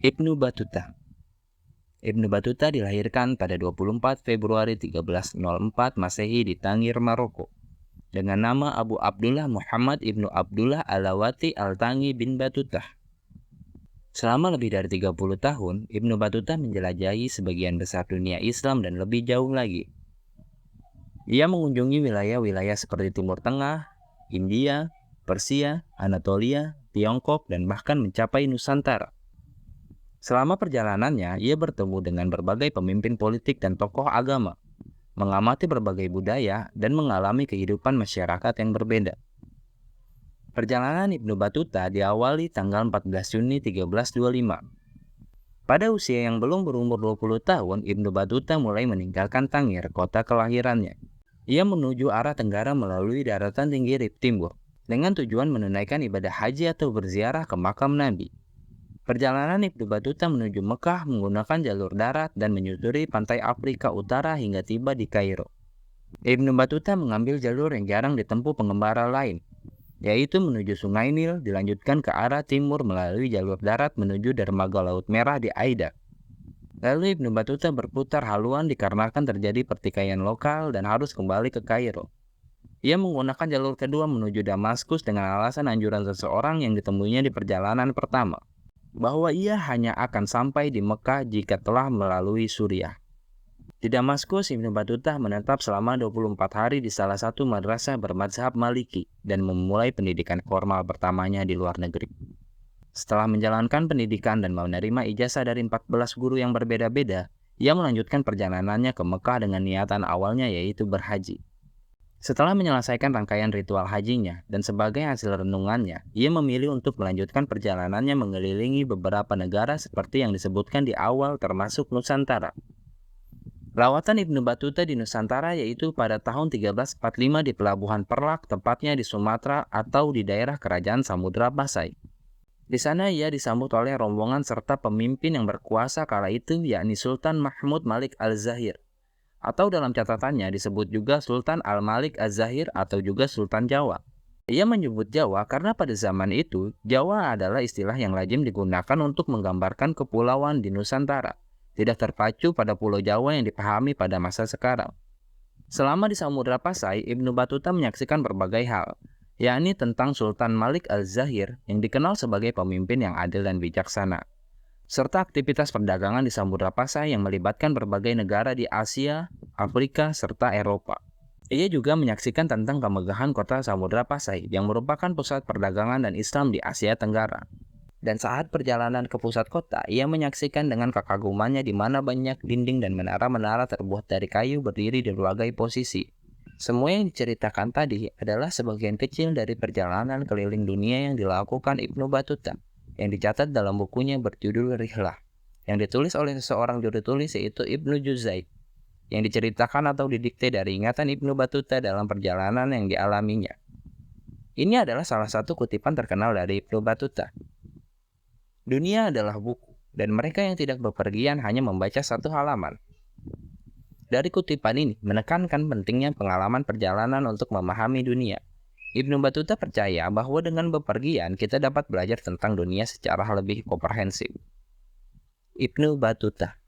Ibnu Battuta. Ibnu Battuta dilahirkan pada 24 Februari 1304 Masehi di Tangir, Maroko, dengan nama Abu Abdullah Muhammad Ibnu Abdullah Alawati Al-Tangi bin Battuta. Selama lebih dari 30 tahun, Ibnu Battuta menjelajahi sebagian besar dunia Islam dan lebih jauh lagi. Ia mengunjungi wilayah-wilayah seperti Timur Tengah, India, Persia, Anatolia, Tiongkok, dan bahkan mencapai Nusantara. Selama perjalanannya, ia bertemu dengan berbagai pemimpin politik dan tokoh agama, mengamati berbagai budaya, dan mengalami kehidupan masyarakat yang berbeda. Perjalanan Ibnu Battuta diawali tanggal 14 Juni 1325. Pada usia yang belum berumur 20 tahun, Ibnu Battuta mulai meninggalkan Tangir, kota kelahirannya. Ia menuju arah tenggara melalui daratan tinggi Rif Timur, dengan tujuan menunaikan ibadah haji atau berziarah ke makam Nabi. Perjalanan Ibnu Battuta menuju Mekah menggunakan jalur darat dan menyusuri pantai Afrika Utara hingga tiba di Kairo. Ibnu Battuta mengambil jalur yang jarang ditempuh pengembara lain, yaitu menuju Sungai Nil, dilanjutkan ke arah timur melalui jalur darat menuju dermaga Laut Merah di Aida. Lalu Ibnu Battuta berputar haluan dikarenakan terjadi pertikaian lokal dan harus kembali ke Kairo. Ia menggunakan jalur kedua menuju Damaskus dengan alasan anjuran seseorang yang ditemuinya di perjalanan pertama, bahwa ia hanya akan sampai di Mekah jika telah melalui Suriah. Di Damaskus, Ibnu Battuta menetap selama 24 hari di salah satu madrasah bermadzhab Maliki dan memulai pendidikan formal pertamanya di luar negeri. Setelah menjalankan pendidikan dan menerima ijazah dari 14 guru yang berbeda-beda, ia melanjutkan perjalanannya ke Mekah dengan niatan awalnya yaitu berhaji. Setelah menyelesaikan rangkaian ritual hajinya dan sebagai hasil renungannya, ia memilih untuk melanjutkan perjalanannya mengelilingi beberapa negara seperti yang disebutkan di awal termasuk Nusantara. Lawatan Ibnu Battuta di Nusantara yaitu pada tahun 1345 di Pelabuhan Perlak, tepatnya di Sumatera atau di daerah Kerajaan Samudra Pasai. Di sana ia disambut oleh rombongan serta pemimpin yang berkuasa kala itu yakni Sultan Mahmud Malik Al-Zahir, atau dalam catatannya disebut juga Sultan Al-Malik Az-Zahir atau juga Sultan Jawa. Ia menyebut Jawa karena pada zaman itu, Jawa adalah istilah yang lazim digunakan untuk menggambarkan kepulauan di Nusantara, tidak terpacu pada Pulau Jawa yang dipahami pada masa sekarang. Selama di Samudra Pasai, Ibnu Battuta menyaksikan berbagai hal, yakni tentang Sultan Malik Al-Zahir yang dikenal sebagai pemimpin yang adil dan bijaksana, serta aktivitas perdagangan di Samudra Pasai yang melibatkan berbagai negara di Asia, Afrika, serta Eropa. Ia juga menyaksikan tentang kemegahan kota Samudra Pasai yang merupakan pusat perdagangan dan Islam di Asia Tenggara. Dan saat perjalanan ke pusat kota, ia menyaksikan dengan kekagumannya di mana banyak dinding dan menara-menara terbuat dari kayu berdiri di berbagai posisi. Semua yang diceritakan tadi adalah sebagian kecil dari perjalanan keliling dunia yang dilakukan Ibnu Battuta, yang dicatat dalam bukunya berjudul Rihlah, yang ditulis oleh seseorang juru tulis yaitu Ibnu Juzai, yang diceritakan atau didikte dari ingatan Ibnu Battuta dalam perjalanan yang dialaminya. Ini adalah salah satu kutipan terkenal dari Ibnu Battuta. Dunia adalah buku, dan mereka yang tidak bepergian hanya membaca satu halaman. Dari kutipan ini menekankan pentingnya pengalaman perjalanan untuk memahami dunia. Ibnu Battuta percaya bahwa dengan bepergian kita dapat belajar tentang dunia secara lebih komprehensif. Ibnu Battuta.